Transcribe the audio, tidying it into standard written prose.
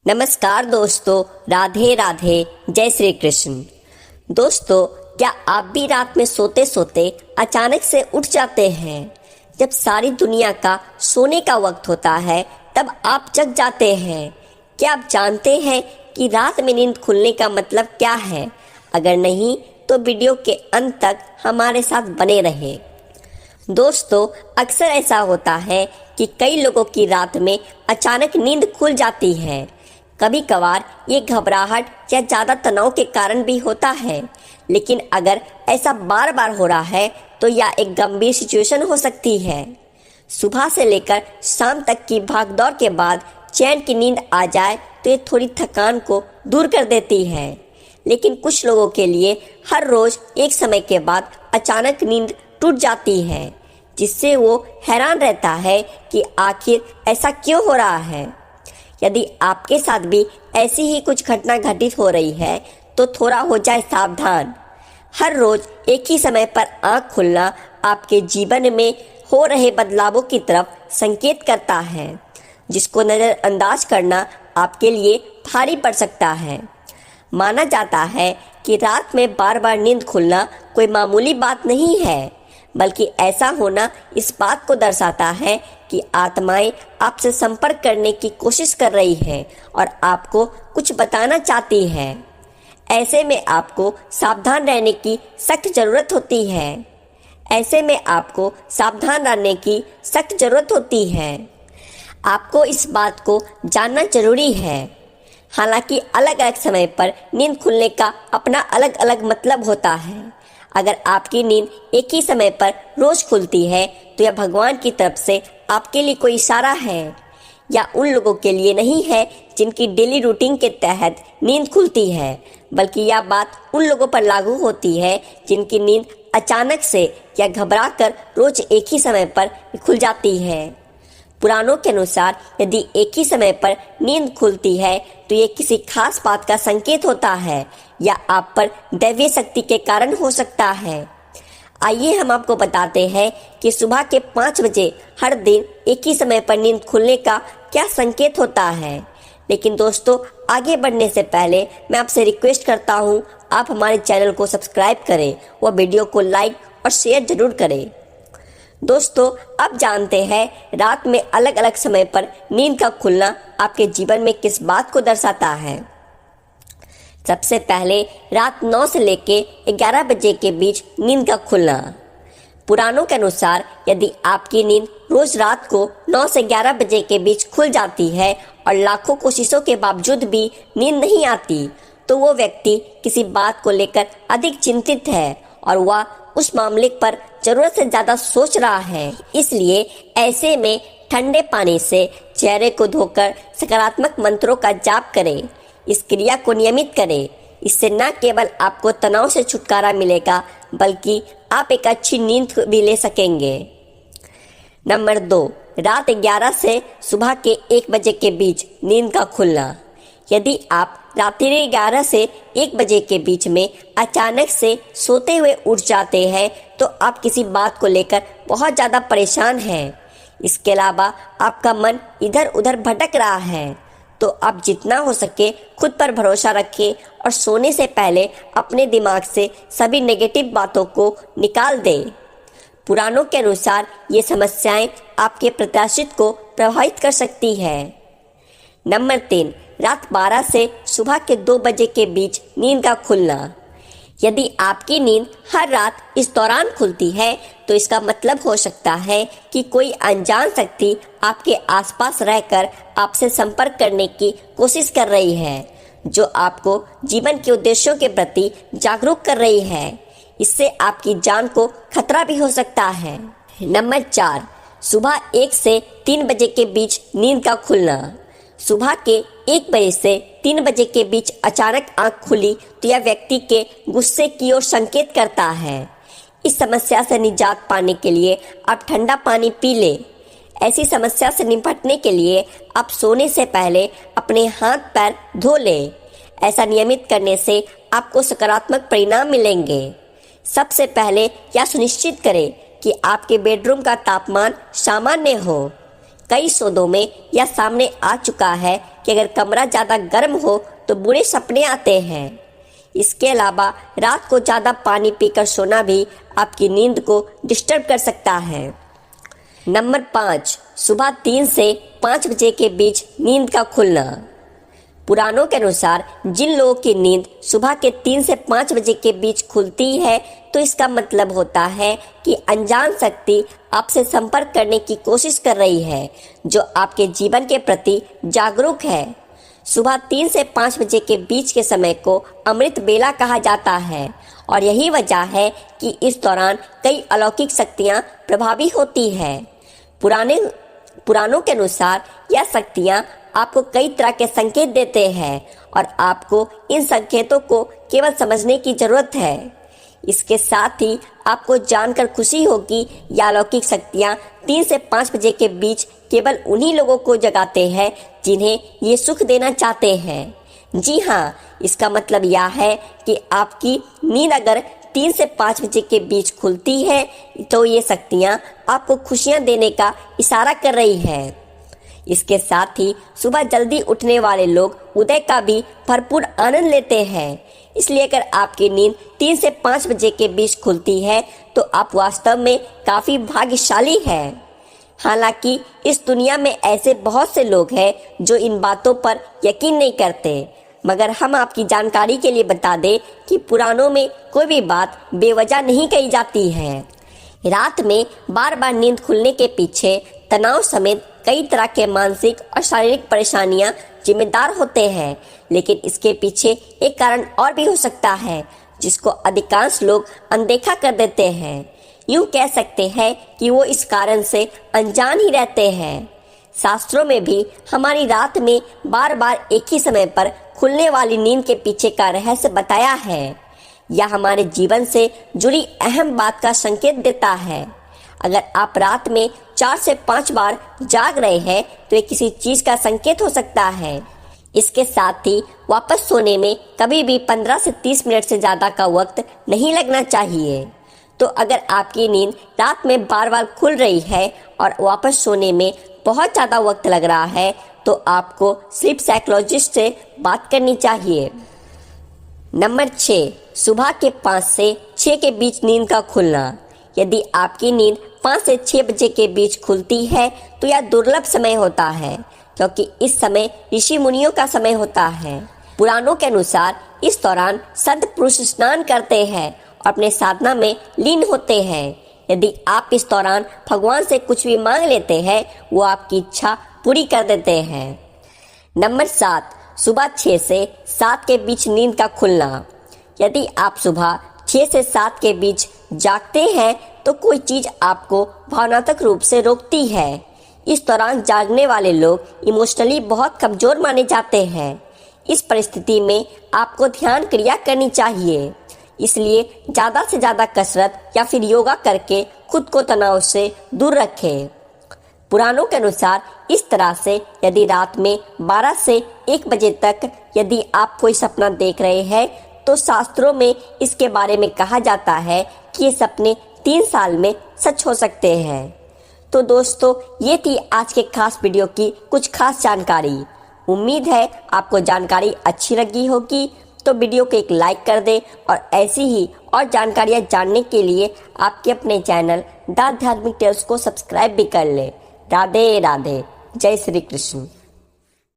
नमस्कार दोस्तों, राधे राधे, जय श्री कृष्ण। दोस्तों, क्या आप भी रात में सोते सोते अचानक से उठ जाते हैं? जब सारी दुनिया का सोने का वक्त होता है तब आप जग जाते हैं। क्या आप जानते हैं कि रात में नींद खुलने का मतलब क्या है? अगर नहीं तो वीडियो के अंत तक हमारे साथ बने रहें। दोस्तों, अक्सर ऐसा होता है कि कई लोगों की रात में अचानक नींद खुल जाती है। कभी कभार ये घबराहट या ज़्यादा तनाव के कारण भी होता है, लेकिन अगर ऐसा बार बार हो रहा है तो यह एक गंभीर सिचुएशन हो सकती है। सुबह से लेकर शाम तक की भागदौड़ के बाद चैन की नींद आ जाए तो ये थोड़ी थकान को दूर कर देती है, लेकिन कुछ लोगों के लिए हर रोज एक समय के बाद अचानक नींद टूट जाती है, जिससे वो हैरान रहता है कि आखिर ऐसा क्यों हो रहा है। यदि आपके साथ भी ऐसी ही कुछ घटना घटित हो रही है तो थोड़ा हो जाए सावधान। हर रोज एक ही समय पर आंख खुलना आपके जीवन में हो रहे बदलावों की तरफ संकेत करता है, जिसको नज़रअंदाज करना आपके लिए भारी पड़ सकता है। माना जाता है कि रात में बार बार नींद खुलना कोई मामूली बात नहीं है, बल्कि ऐसा होना इस बात को दर्शाता है कि आत्माएं आपसे संपर्क करने की कोशिश कर रही है और आपको कुछ बताना चाहती है। ऐसे में आपको सावधान रहने की सख्त जरूरत होती है। आपको इस बात को जानना जरूरी है। हालांकि अलग अलग समय पर नींद खुलने का अपना अलग अलग मतलब होता है। अगर आपकी नींद एक ही समय पर रोज खुलती है तो यह भगवान की तरफ से आपके लिए कोई इशारा है, या उन लोगों के लिए नहीं है जिनकी डेली रूटीन के तहत नींद खुलती है, बल्कि यह बात उन लोगों पर लागू होती है जिनकी नींद अचानक से या घबराकर रोज एक ही समय पर खुल जाती है। पुराणों के अनुसार यदि एक ही समय पर नींद खुलती है तो ये किसी खास बात का संकेत होता है या आप पर दैवीय शक्ति के कारण हो सकता है। आइए हम आपको बताते हैं कि सुबह के 5 बजे हर दिन एक ही समय पर नींद खुलने का क्या संकेत होता है। लेकिन दोस्तों, आगे बढ़ने से पहले मैं आपसे रिक्वेस्ट करता हूँ, आप हमारे चैनल को सब्सक्राइब करें और वीडियो को लाइक और शेयर जरूर करें। दोस्तों, अब जानते हैं रात में अलग अलग समय पर नींद का खुलना आपके जीवन में किस बात को दर्शाता है। सबसे पहले रात 9 से लेके 11 बजे के बीच नींद का खुलना। पुराणों के अनुसार यदि आपकी नींद रोज रात को 9 से 11 बजे के बीच खुल जाती है और लाखों कोशिशों के बावजूद भी नींद नहीं आती, तो वो व्यक्ति किसी बात को लेकर अधिक चिंतित है और वह उस मामले पर जरूरत से ज्यादा सोच रहा है। इसलिए ऐसे में ठंडे पानी से चेहरे को धोकर सकारात्मक मंत्रों का जाप करें। इस क्रिया को नियमित करें। इससे न केवल आपको तनाव से छुटकारा मिलेगा, बल्कि आप एक अच्छी नींद भी ले सकेंगे। नंबर 2, रात 11 से सुबह के 1 बजे के बीच नींद का खुलना। यदि आप रात्रि 11 से 1 बजे के बीच में अचानक से सोते हुए उठ जाते हैं तो आप किसी बात को लेकर बहुत ज़्यादा परेशान हैं। इसके अलावा आपका मन इधर उधर भटक रहा है, तो आप जितना हो सके खुद पर भरोसा रखें और सोने से पहले अपने दिमाग से सभी नेगेटिव बातों को निकाल दें। पुराणों के अनुसार ये समस्याएं आपके प्रत्याशित को प्रभावित कर सकती है। नंबर 3, रात 12 से सुबह के 2 बजे के बीच नींद का खुलना। यदि आपकी नींद हर रात इस दौरान खुलती है तो इसका मतलब हो सकता है कि कोई अनजान शक्ति आपके आसपास रहकर आपसे संपर्क करने की कोशिश कर रही है, जो आपको जीवन के उद्देश्यों के प्रति जागरूक कर रही है। इससे आपकी जान को खतरा भी हो सकता है। नंबर 4, सुबह 1 से 3 बजे के बीच नींद का खुलना। सुबह के 1 बजे से 3 बजे के बीच अचानक आंख खुली तो यह व्यक्ति के गुस्से की ओर संकेत करता है। इस समस्या से निजात पाने के लिए आप ठंडा पानी पी लें। ऐसी समस्या से निपटने के लिए आप सोने से पहले अपने हाथ पैर धो लें। ऐसा नियमित करने से आपको सकारात्मक परिणाम मिलेंगे। सबसे पहले यह सुनिश्चित करें कि आपके बेडरूम का तापमान सामान्य हो। कई शोधों में यह सामने आ चुका है कि अगर कमरा ज़्यादा गर्म हो तो बुरे सपने आते हैं। इसके अलावा रात को ज़्यादा पानी पीकर सोना भी आपकी नींद को डिस्टर्ब कर सकता है। नंबर 5, सुबह 3 से 5 बजे के बीच नींद का खुलना। पुराणों के अनुसार जिन लोगों की नींद सुबह के 3 से 5 बजे के बीच खुलती है तो इसका मतलब होता है कि अनजान शक्ति आपसे संपर्क करने की कोशिश कर रही है, जो आपके जीवन के प्रति जागरूक है। सुबह 3 से 5 बजे के बीच के समय को अमृत बेला कहा जाता है और यही वजह है कि इस दौरान कई अलौकिक शक्तियां प्रभावी होती है। पुराणों के अनुसार यह शक्तियां आपको कई तरह के संकेत देते हैं और आपको इन संकेतों को केवल समझने की जरूरत है। इसके साथ ही आपको जानकर खुशी होगी यह अलौकिक शक्तियां 3 से 5 बजे के बीच केवल उन्हीं लोगों को जगाते हैं जिन्हें ये सुख देना चाहते हैं। जी हाँ, इसका मतलब यह है कि आपकी नींद अगर 3 से 5 बजे के बीच खुलती है तो ये शक्तियाँ आपको खुशियाँ देने का इशारा कर रही है। इसके साथ ही सुबह जल्दी उठने वाले लोग उदय का भी भरपूर आनंद लेते हैं। इसलिए अगर आपकी नींद 3 से 5 बजे के बीच खुलती है तो आप वास्तव में काफ़ी भाग्यशाली हैं। हालांकि इस दुनिया में ऐसे बहुत से लोग हैं जो इन बातों पर यकीन नहीं करते, मगर हम आपकी जानकारी के लिए बता दें कि पुराणों में कोई भी बात बेवजह नहीं कही जाती है। रात में बार बार नींद खुलने के पीछे तनाव समेत कई तरह के मानसिक और शारीरिक परेशानियां जिम्मेदार होते हैं, लेकिन इसके पीछे एक कारण और भी हो सकता है जिसको अधिकांश लोग अनदेखा कर देते हैं। यूं कह सकते हैं कि वो इस कारण से अनजान ही रहते हैं। शास्त्रों में भी हमारी रात में बार बार एक ही समय पर खुलने वाली नींद के पीछे का रहस्य बताया है। यह हमारे जीवन से जुड़ी अहम बात का संकेत देता है। अगर आप रात में 4 से 5 बार जाग रहे हैं तो ये किसी चीज का संकेत हो सकता है। इसके साथ ही वापस सोने में कभी भी 15 से 30 मिनट से ज़्यादा का वक्त नहीं लगना चाहिए। तो अगर आपकी नींद रात में बार बार खुल रही है और वापस सोने में बहुत ज़्यादा वक्त लग रहा है तो आपको स्लीप साइकोलॉजिस्ट से बात करनी चाहिए। नंबर 6, सुबह के 5 से 6 के बीच नींद का खुलना। यदि आपकी नींद 5 से 6 बजे के बीच खुलती है तो यह दुर्लभ समय होता है, क्योंकि इस समय ऋषि मुनियों का समय होता है। पुराणों के अनुसार इस दौरान संत पुरुष स्नान करते हैं और अपने साधना में लीन होते हैं। यदि आप इस दौरान भगवान से कुछ भी मांग लेते हैं वो आपकी इच्छा पूरी कर देते हैं। नंबर 7, सुबह 6 से 7 के बीच नींद का खुलना। यदि आप सुबह 6 से 7 के बीच जागते हैं तो कोई चीज आपको भावनात्मक रूप से रोकती है। इस दौरान जागने वाले लोग इमोशनली बहुत कमजोर माने जाते हैं। इस परिस्थिति में आपको ध्यान क्रिया करनी चाहिए, इसलिए ज़्यादा से ज़्यादा कसरत या फिर योगा करके खुद को तनाव से दूर रखें। पुराणों के अनुसार इस तरह से यदि रात में 12 से 1 बजे तक यदि आप कोई सपना देख रहे हैं तो शास्त्रों में इसके बारे में कहा जाता है कि ये सपने 3 साल में सच हो सकते हैं। तो दोस्तों, ये थी आज के खास वीडियो की कुछ खास जानकारी। उम्मीद है आपको जानकारी अच्छी लगी होगी, तो वीडियो को एक लाइक कर दें और ऐसी ही और जानकारियाँ जानने के लिए आपके अपने चैनल द आध्यात्मिक टेल्स को सब्सक्राइब भी कर लें। राधे राधे, जय श्री कृष्ण।